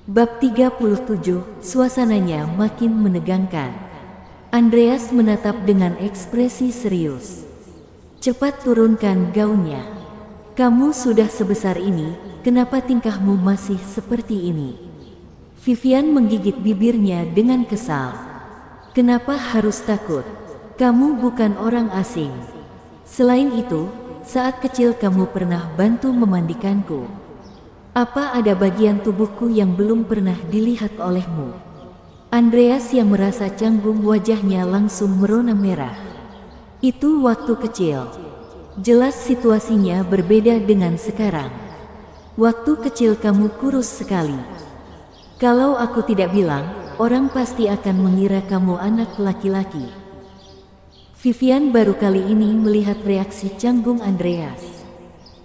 Bab 37, suasananya makin menegangkan. Andreas menatap dengan ekspresi serius. Cepat turunkan gaunnya. Kamu sudah sebesar ini, kenapa tingkahmu masih seperti ini? Vivian menggigit bibirnya dengan kesal. Kenapa harus takut? Kamu bukan orang asing. Selain itu, saat kecil kamu pernah bantu memandikanku. Apa ada bagian tubuhku yang belum pernah dilihat olehmu? Andreas yang merasa canggung wajahnya langsung merona merah. Itu waktu kecil. Jelas situasinya berbeda dengan sekarang. Waktu kecil kamu kurus sekali. Kalau aku tidak bilang, orang pasti akan mengira kamu anak laki-laki. Vivian baru kali ini melihat reaksi canggung Andreas.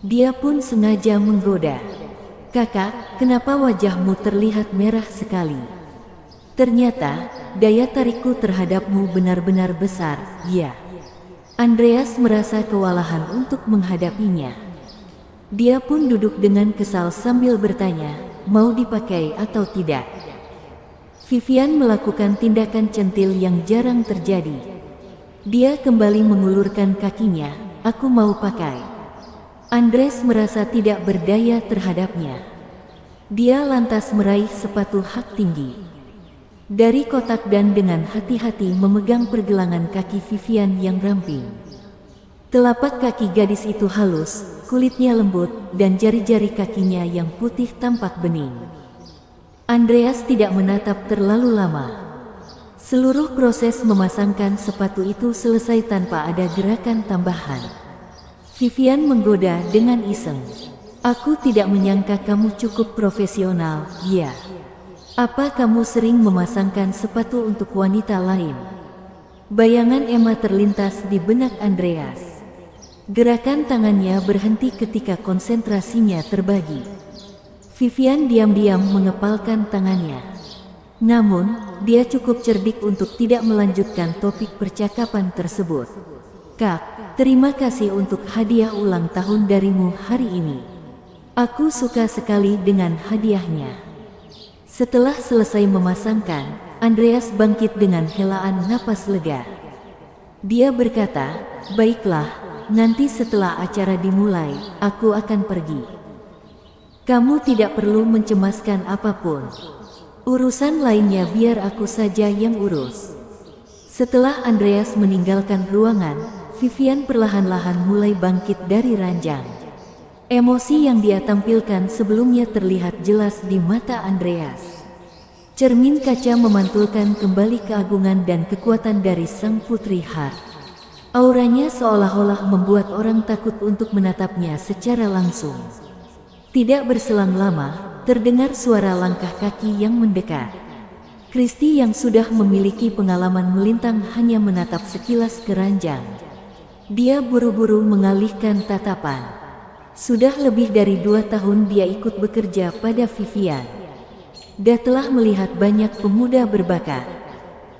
Dia pun sengaja menggoda. Kakak, kenapa wajahmu terlihat merah sekali? Ternyata, daya tarikku terhadapmu benar-benar besar, ya. Andreas merasa kewalahan untuk menghadapinya. Dia pun duduk dengan kesal sambil bertanya, mau dipakai atau tidak? Vivian melakukan tindakan centil yang jarang terjadi. Dia kembali mengulurkan kakinya, aku mau pakai. Andreas merasa tidak berdaya terhadapnya. Dia lantas meraih sepatu hak tinggi. Dari kotak dan dengan hati-hati memegang pergelangan kaki Vivian yang ramping. Telapak kaki gadis itu halus, kulitnya lembut, dan jari-jari kakinya yang putih tampak bening. Andreas tidak menatap terlalu lama. Seluruh proses memasangkan sepatu itu selesai tanpa ada gerakan tambahan. Vivian menggoda dengan iseng. Aku tidak menyangka kamu cukup profesional, ya. Apa kamu sering memasangkan sepatu untuk wanita lain? Bayangan Emma terlintas di benak Andreas. Gerakan tangannya berhenti ketika konsentrasinya terbagi. Vivian diam-diam mengepalkan tangannya. Namun, dia cukup cerdik untuk tidak melanjutkan topik percakapan tersebut. Kak, terima kasih untuk hadiah ulang tahun darimu hari ini. Aku suka sekali dengan hadiahnya. Setelah selesai memasangkan, Andreas bangkit dengan helaan napas lega. Dia berkata, baiklah, nanti setelah acara dimulai, aku akan pergi. Kamu tidak perlu mencemaskan apapun. Urusan lainnya biar aku saja yang urus. Setelah Andreas meninggalkan ruangan, Vivian perlahan-lahan mulai bangkit dari ranjang. Emosi yang dia tampilkan sebelumnya terlihat jelas di mata Andreas. Cermin kaca memantulkan kembali keagungan dan kekuatan dari sang putri Hart. Auranya seolah-olah membuat orang takut untuk menatapnya secara langsung. Tidak berselang lama, terdengar suara langkah kaki yang mendekat. Christy yang sudah memiliki pengalaman melintang hanya menatap sekilas ke ranjang. Dia buru-buru mengalihkan tatapan. Sudah lebih dari 2 tahun dia ikut bekerja pada Vivian. Dia telah melihat banyak pemuda berbakat.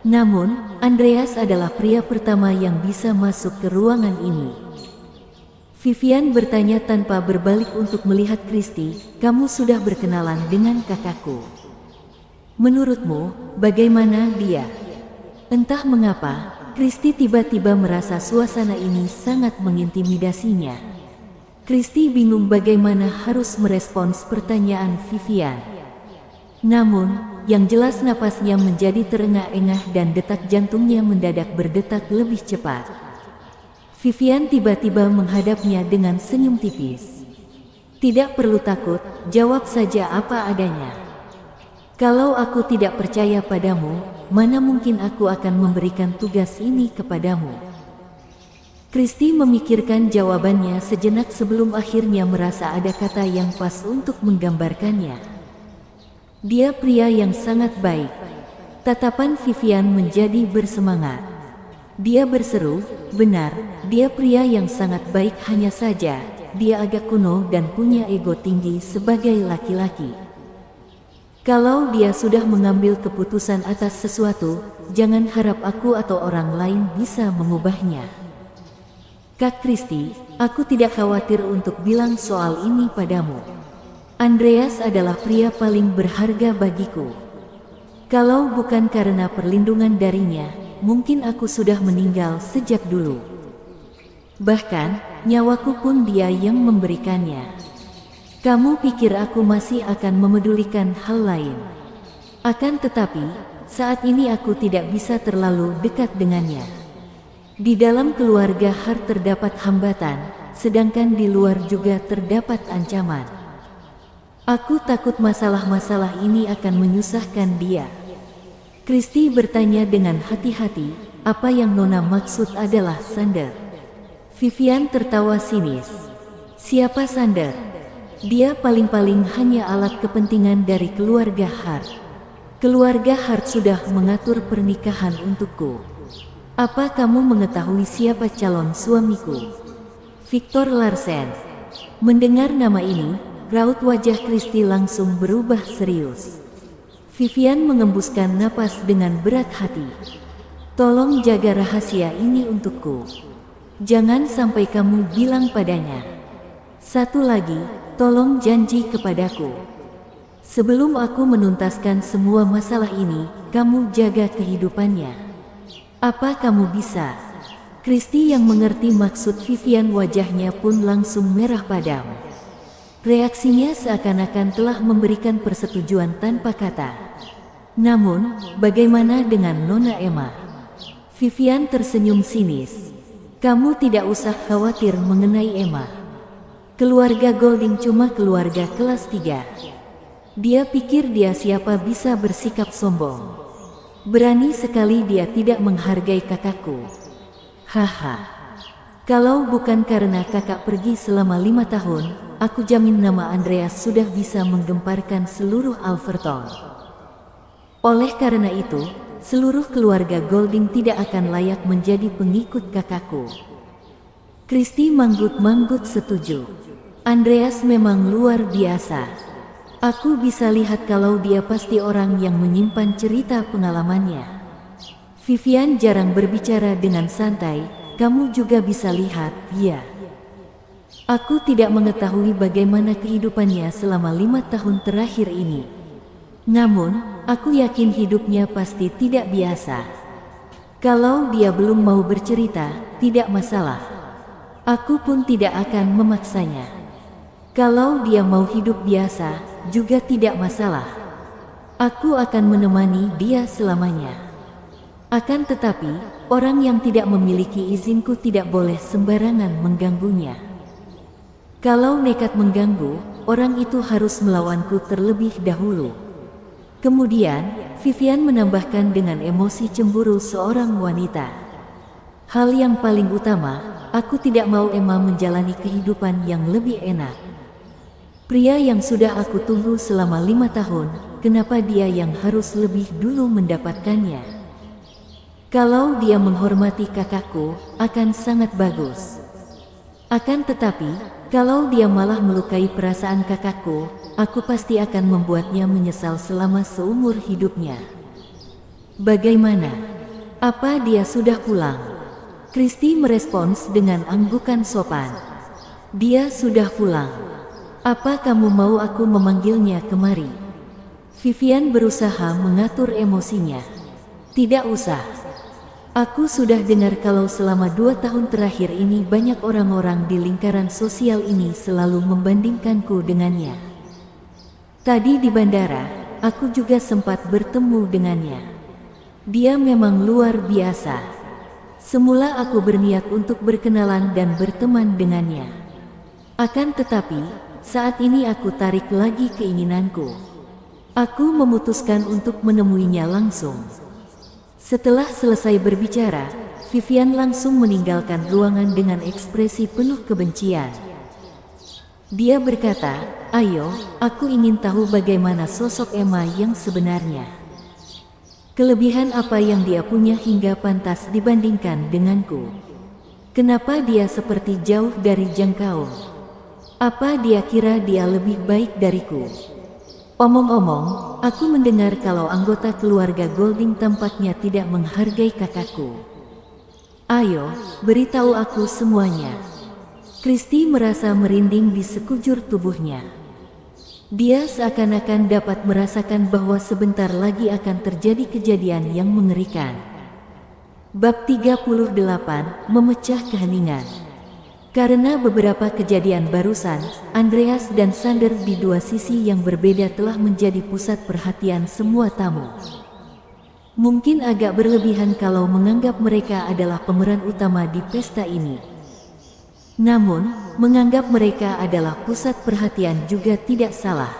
Namun, Andreas adalah pria pertama yang bisa masuk ke ruangan ini. Vivian bertanya tanpa berbalik untuk melihat Christy, kamu sudah berkenalan dengan kakakku. Menurutmu, bagaimana dia? Entah mengapa, Christy tiba-tiba merasa suasana ini sangat mengintimidasinya. Christy bingung bagaimana harus merespons pertanyaan Vivian. Namun, yang jelas napasnya menjadi terengah-engah dan detak jantungnya mendadak berdetak lebih cepat. Vivian tiba-tiba menghadapnya dengan senyum tipis. Tidak perlu takut, jawab saja apa adanya. Kalau aku tidak percaya padamu, mana mungkin aku akan memberikan tugas ini kepadamu? Christy memikirkan jawabannya sejenak sebelum akhirnya merasa ada kata yang pas untuk menggambarkannya. Dia pria yang sangat baik. Tatapan Vivian menjadi bersemangat. Dia berseru, benar, dia pria yang sangat baik, hanya saja, dia agak kuno dan punya ego tinggi sebagai laki-laki. Kalau dia sudah mengambil keputusan atas sesuatu, jangan harap aku atau orang lain bisa mengubahnya. Kak Christy, aku tidak khawatir untuk bilang soal ini padamu. Andreas adalah pria paling berharga bagiku. Kalau bukan karena perlindungan darinya, mungkin aku sudah meninggal sejak dulu. Bahkan, nyawaku pun dia yang memberikannya. Kamu pikir aku masih akan memedulikan hal lain? Akan tetapi, saat ini aku tidak bisa terlalu dekat dengannya. Di dalam keluarga Hart terdapat hambatan, sedangkan di luar juga terdapat ancaman. Aku takut masalah-masalah ini akan menyusahkan dia. Christy bertanya dengan hati-hati, apa yang Nona maksud adalah Sander. Vivian tertawa sinis. Siapa Sander? Dia paling-paling hanya alat kepentingan dari keluarga Hart. Keluarga Hart sudah mengatur pernikahan untukku. Apa kamu mengetahui siapa calon suamiku? Victor Larsen. Mendengar nama ini, raut wajah Christy langsung berubah serius. Vivian mengembuskan napas dengan berat hati. Tolong jaga rahasia ini untukku. Jangan sampai kamu bilang padanya. Satu lagi, tolong janji kepadaku. Sebelum aku menuntaskan semua masalah ini, kamu jaga kehidupannya. Apa kamu bisa? Christy yang mengerti maksud Vivian, wajahnya pun langsung merah padam. Reaksinya seakan-akan telah memberikan persetujuan tanpa kata. Namun, bagaimana dengan Nona Emma? Vivian tersenyum sinis. Kamu tidak usah khawatir mengenai Emma. Keluarga Golding cuma keluarga kelas 3. Dia pikir dia siapa bisa bersikap sombong. Berani sekali dia tidak menghargai kakakku. Haha. Kalau bukan karena kakak pergi selama 5 tahun, aku jamin nama Andreas sudah bisa menggemparkan seluruh Alverton. Oleh karena itu, seluruh keluarga Golding tidak akan layak menjadi pengikut kakakku. Christy manggut-manggut setuju. Andreas memang luar biasa. Aku bisa lihat kalau dia pasti orang yang menyimpan cerita pengalamannya. Vivian jarang berbicara dengan santai. Kamu juga bisa lihat, ya. Aku tidak mengetahui bagaimana kehidupannya selama 5 tahun terakhir ini. Namun, aku yakin hidupnya pasti tidak biasa. Kalau dia belum mau bercerita, tidak masalah. Aku pun tidak akan memaksanya. Kalau dia mau hidup biasa, juga tidak masalah. Aku akan menemani dia selamanya. Akan tetapi, orang yang tidak memiliki izinku tidak boleh sembarangan mengganggunya. Kalau nekat mengganggu, orang itu harus melawanku terlebih dahulu. Kemudian, Vivian menambahkan dengan emosi cemburu seorang wanita. Hal yang paling utama, aku tidak mau Emma menjalani kehidupan yang lebih enak. Pria yang sudah aku tunggu selama 5 tahun, kenapa dia yang harus lebih dulu mendapatkannya? Kalau dia menghormati kakakku, akan sangat bagus. Akan tetapi, kalau dia malah melukai perasaan kakakku, aku pasti akan membuatnya menyesal selama seumur hidupnya. Bagaimana? Apa dia sudah pulang? Christy merespons dengan anggukan sopan. Dia sudah pulang. Apa kamu mau aku memanggilnya kemari? Vivian berusaha mengatur emosinya. Tidak usah. Aku sudah dengar kalau selama 2 tahun terakhir ini banyak orang-orang di lingkaran sosial ini selalu membandingkanku dengannya. Tadi di bandara, aku juga sempat bertemu dengannya. Dia memang luar biasa. Semula aku berniat untuk berkenalan dan berteman dengannya. Akan tetapi, saat ini aku tarik lagi keinginanku. Aku memutuskan untuk menemuinya langsung. Setelah selesai berbicara, Vivian langsung meninggalkan ruangan dengan ekspresi penuh kebencian. Dia berkata, "Ayo, aku ingin tahu bagaimana sosok Emma yang sebenarnya. Kelebihan apa yang dia punya hingga pantas dibandingkan denganku? Kenapa dia seperti jauh dari jangkauan? Apa dia kira dia lebih baik dariku? Omong-omong, aku mendengar kalau anggota keluarga Golding tampaknya tidak menghargai kakakku. Ayo, beritahu aku semuanya." Christy merasa merinding di sekujur tubuhnya. Dia seakan-akan dapat merasakan bahwa sebentar lagi akan terjadi kejadian yang mengerikan. Bab 38, Memecah Keheningan. Karena beberapa kejadian barusan, Andreas dan Sander di dua sisi yang berbeda telah menjadi pusat perhatian semua tamu. Mungkin agak berlebihan kalau menganggap mereka adalah pemeran utama di pesta ini. Namun, menganggap mereka adalah pusat perhatian juga tidak salah.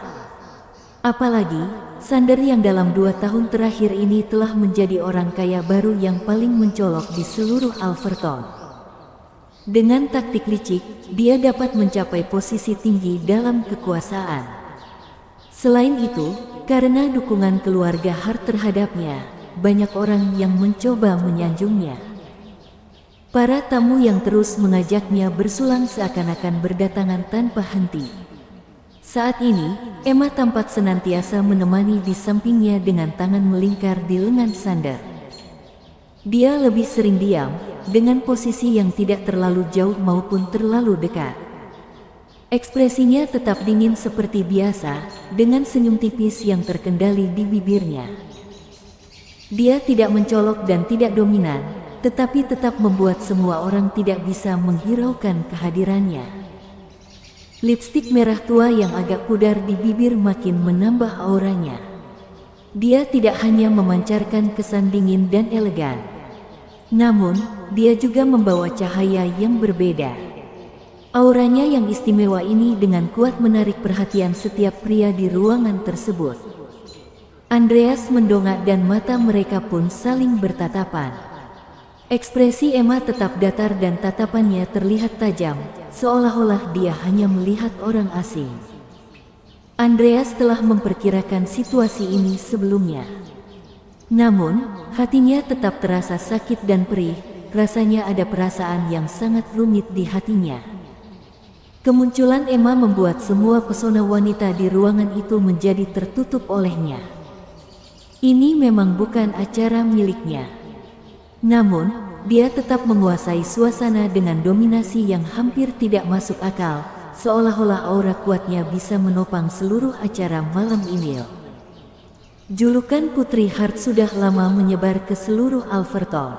Apalagi, Sander yang dalam 2 tahun terakhir ini telah menjadi orang kaya baru yang paling mencolok di seluruh Alverton. Dengan taktik licik, dia dapat mencapai posisi tinggi dalam kekuasaan. Selain itu, karena dukungan keluarga Hart terhadapnya, banyak orang yang mencoba menyanjungnya. Para tamu yang terus mengajaknya bersulang seakan-akan berdatangan tanpa henti. Saat ini, Emma tampak senantiasa menemani di sampingnya dengan tangan melingkar di lengan Sander. Dia lebih sering diam, dengan posisi yang tidak terlalu jauh maupun terlalu dekat. Ekspresinya tetap dingin seperti biasa, dengan senyum tipis yang terkendali di bibirnya. Dia tidak mencolok dan tidak dominan, tetapi tetap membuat semua orang tidak bisa menghiraukan kehadirannya. Lipstik merah tua yang agak pudar di bibir makin menambah auranya. Dia tidak hanya memancarkan kesan dingin dan elegan, namun dia juga membawa cahaya yang berbeda. Auranya yang istimewa ini dengan kuat menarik perhatian setiap pria di ruangan tersebut. Andreas mendongak dan mata mereka pun saling bertatapan. Ekspresi Emma tetap datar dan tatapannya terlihat tajam, seolah-olah dia hanya melihat orang asing. Andreas telah memperkirakan situasi ini sebelumnya. Namun, hatinya tetap terasa sakit dan perih, rasanya ada perasaan yang sangat rumit di hatinya. Kemunculan Emma membuat semua pesona wanita di ruangan itu menjadi tertutup olehnya. Ini memang bukan acara miliknya. Namun, dia tetap menguasai suasana dengan dominasi yang hampir tidak masuk akal, seolah-olah aura kuatnya bisa menopang seluruh acara malam ini. Julukan Putri Hart sudah lama menyebar ke seluruh Alverton.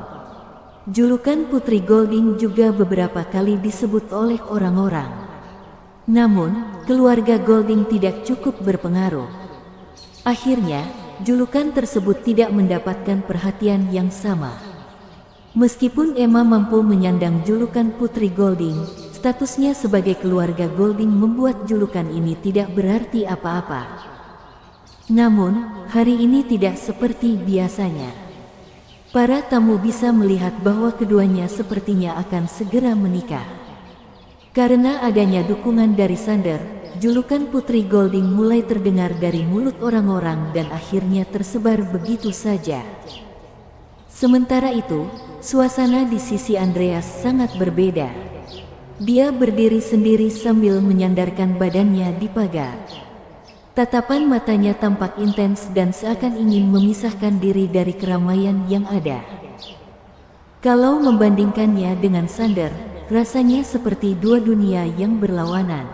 Julukan Putri Golding juga beberapa kali disebut oleh orang-orang. Namun, keluarga Golding tidak cukup berpengaruh. Akhirnya, julukan tersebut tidak mendapatkan perhatian yang sama. Meskipun Emma mampu menyandang julukan Putri Golding, statusnya sebagai keluarga Golding membuat julukan ini tidak berarti apa-apa. Namun, hari ini tidak seperti biasanya. Para tamu bisa melihat bahwa keduanya sepertinya akan segera menikah. Karena adanya dukungan dari Sander, julukan Putri Golding mulai terdengar dari mulut orang-orang dan akhirnya tersebar begitu saja. Sementara itu, suasana di sisi Andreas sangat berbeda. Dia berdiri sendiri sambil menyandarkan badannya di pagar. Tatapan matanya tampak intens dan seakan ingin memisahkan diri dari keramaian yang ada. Kalau membandingkannya dengan Sander, rasanya seperti dua dunia yang berlawanan.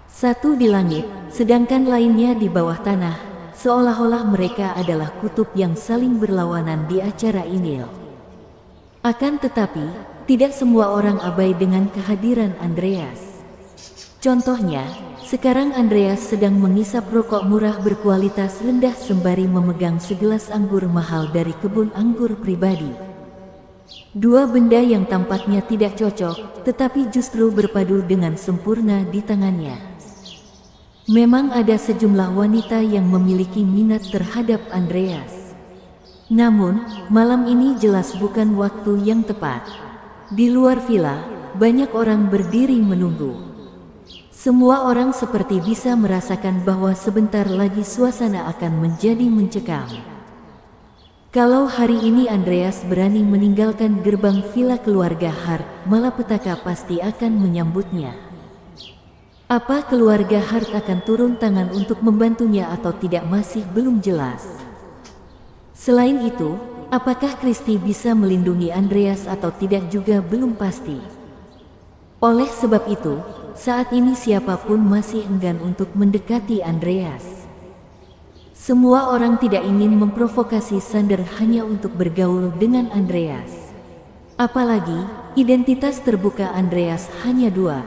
Satu di langit, sedangkan lainnya di bawah tanah, seolah-olah mereka adalah kutub yang saling berlawanan di acara ini. Akan tetapi, tidak semua orang abai dengan kehadiran Andreas. Contohnya, sekarang Andreas sedang mengisap rokok murah berkualitas rendah sembari memegang segelas anggur mahal dari kebun anggur pribadi. Dua benda yang tampaknya tidak cocok, tetapi justru berpadu dengan sempurna di tangannya. Memang ada sejumlah wanita yang memiliki minat terhadap Andreas. Namun, malam ini jelas bukan waktu yang tepat. Di luar villa, banyak orang berdiri menunggu. Semua orang seperti bisa merasakan bahwa sebentar lagi suasana akan menjadi mencekam. Kalau hari ini Andreas berani meninggalkan gerbang villa keluarga Hart, malapetaka pasti akan menyambutnya. Apa keluarga Hart akan turun tangan untuk membantunya atau tidak masih belum jelas. Selain itu, apakah Christy bisa melindungi Andreas atau tidak juga belum pasti. Oleh sebab itu, saat ini siapapun masih enggan untuk mendekati Andreas. Semua orang tidak ingin memprovokasi Sander hanya untuk bergaul dengan Andreas. Apalagi, identitas terbuka Andreas hanya dua.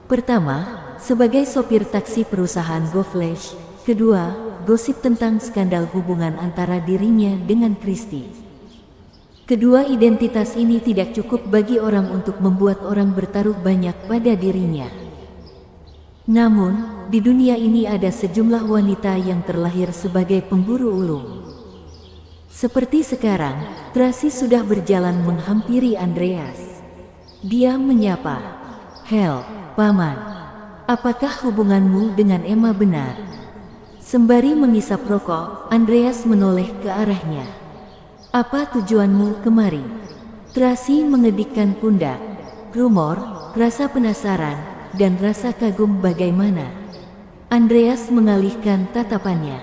Pertama, sebagai sopir taksi perusahaan GoFlash. Kedua, gosip tentang skandal hubungan antara dirinya dengan Christy. Kedua identitas ini tidak cukup bagi orang untuk membuat orang bertaruh banyak pada dirinya. Namun, di dunia ini ada sejumlah wanita yang terlahir sebagai pemburu ulung. Seperti sekarang, Tracy sudah berjalan menghampiri Andreas. Dia menyapa, "Hel, Paman, apakah hubunganmu dengan Emma benar?" Sembari mengisap rokok, Andreas menoleh ke arahnya. "Apa tujuanmu kemari?" Tracy mengedikkan pundak. Rumor, rasa penasaran, dan rasa kagum bagaimana? Andreas mengalihkan tatapannya.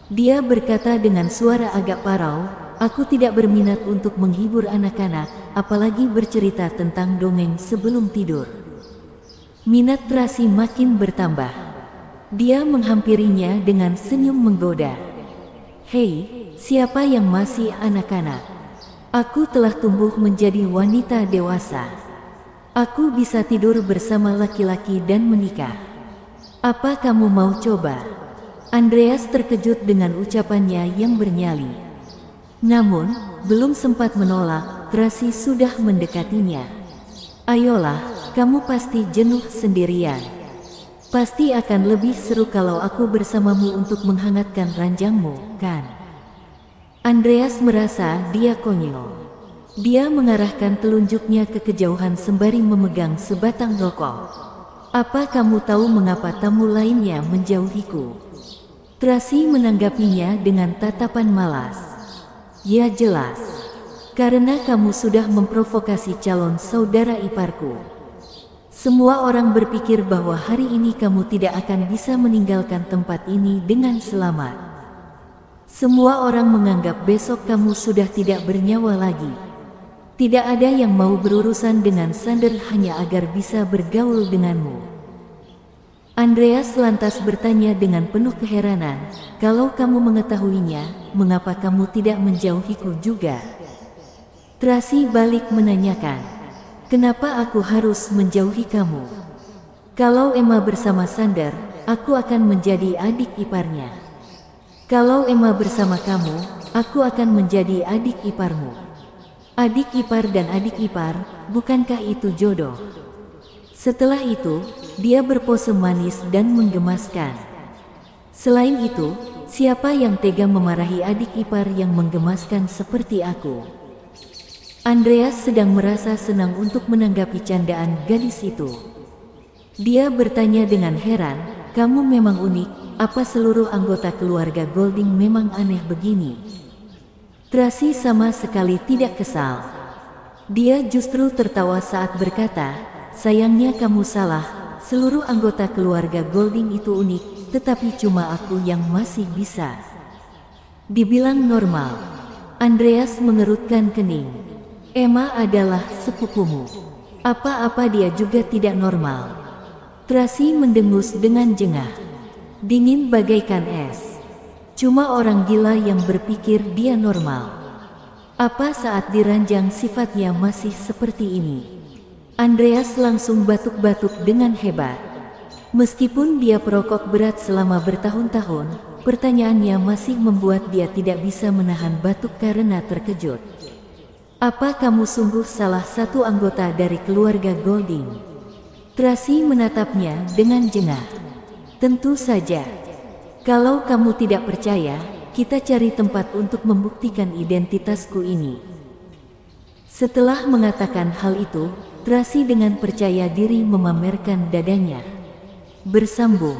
Dia berkata dengan suara agak parau, "Aku tidak berminat untuk menghibur anak-anak, apalagi bercerita tentang dongeng sebelum tidur." Minat Tracy makin bertambah. Dia menghampirinya dengan senyum menggoda. "Hei, siapa yang masih anak-anak? Aku telah tumbuh menjadi wanita dewasa. Aku bisa tidur bersama laki-laki dan menikah. Apa kamu mau coba?" Andreas terkejut dengan ucapannya yang bernyali. Namun, belum sempat menolak, Tracy sudah mendekatinya. "Ayolah, kamu pasti jenuh sendirian. Pasti akan lebih seru kalau aku bersamamu untuk menghangatkan ranjangmu, kan?" Andreas merasa dia konyol. Dia mengarahkan telunjuknya ke kejauhan sembari memegang sebatang rokok. "Apa kamu tahu mengapa tamu lainnya menjauhiku?" Tracy menanggapinya dengan tatapan malas. "Ya jelas. Karena kamu sudah memprovokasi calon saudara iparku. Semua orang berpikir bahwa hari ini kamu tidak akan bisa meninggalkan tempat ini dengan selamat. Semua orang menganggap besok kamu sudah tidak bernyawa lagi. Tidak ada yang mau berurusan dengan Sander hanya agar bisa bergaul denganmu." Andreas lantas bertanya dengan penuh keheranan, "Kalau kamu mengetahuinya, mengapa kamu tidak menjauhiku juga?" Tracy balik menanyakan, "Kenapa aku harus menjauhi kamu? Kalau Emma bersama Sander, aku akan menjadi adik iparnya. Kalau Emma bersama kamu, aku akan menjadi adik iparmu. Adik ipar dan adik ipar, bukankah itu jodoh?" Setelah itu, dia berpose manis dan menggemaskan. "Selain itu, siapa yang tega memarahi adik ipar yang menggemaskan seperti aku?" Andreas sedang merasa senang untuk menanggapi candaan gadis itu. Dia bertanya dengan heran, "Kamu memang unik, apa seluruh anggota keluarga Golding memang aneh begini?" Tracy sama sekali tidak kesal. Dia justru tertawa saat berkata, "Sayangnya kamu salah, seluruh anggota keluarga Golding itu unik, tetapi cuma aku yang masih bisa dibilang normal." Andreas mengerutkan kening. "Emma adalah sepupumu. Apa-apa dia juga tidak normal." Tracy mendengus dengan jengah. Dingin bagaikan es. Cuma orang gila yang berpikir dia normal. Apa saat diranjang sifatnya masih seperti ini? Andreas langsung batuk-batuk dengan hebat. Meskipun dia perokok berat selama bertahun-tahun, pertanyaannya masih membuat dia tidak bisa menahan batuk karena terkejut. "Apa kamu sungguh salah satu anggota dari keluarga Golding?" Tracy menatapnya dengan jengah. "Tentu saja. Kalau kamu tidak percaya, kita cari tempat untuk membuktikan identitasku ini." Setelah mengatakan hal itu, Tracy dengan percaya diri memamerkan dadanya. Bersambung.